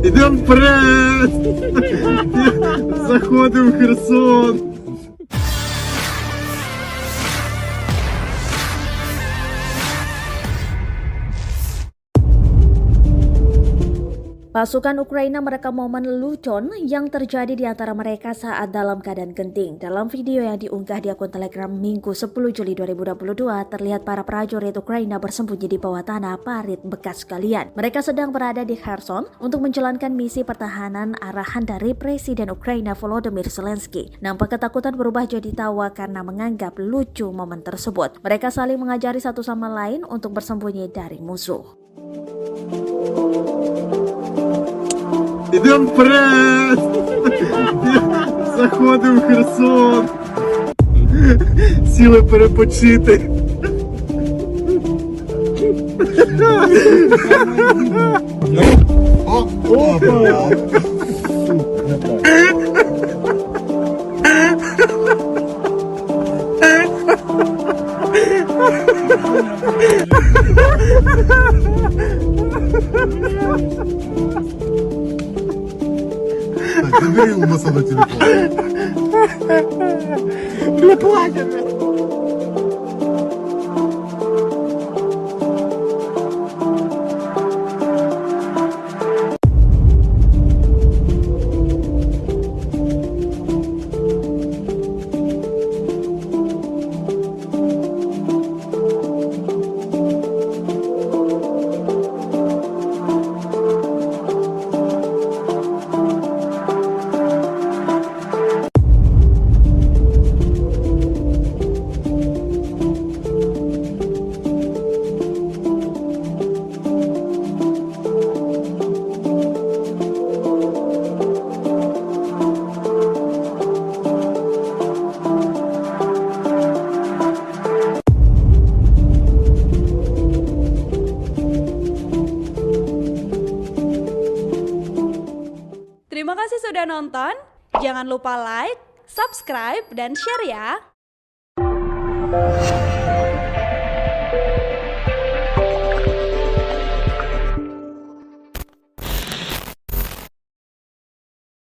Ідемо вперед! Заходимо в Херсон! Pasukan Ukraina merekam momen lelucon yang terjadi di antara mereka saat dalam keadaan genting. Dalam video yang diunggah di akun Telegram Minggu 10 Juli 2022, terlihat para prajurit Ukraina bersembunyi di bawah tanah parit bekas galian. Mereka sedang berada di Kherson untuk menjalankan misi pertahanan arahan dari Presiden Ukraina Volodymyr Zelensky. Nampak ketakutan berubah jadi tawa karena menganggap lucu momen tersebut. Mereka saling mengajari satu sama lain untuk bersembunyi dari musuh. Ідемо вперед! Заходимо в Херсон! Сіли перепочити! Опа! Забери у масла телефон. Не плачемо! Terima kasih sudah nonton. Jangan lupa like, subscribe, dan share ya.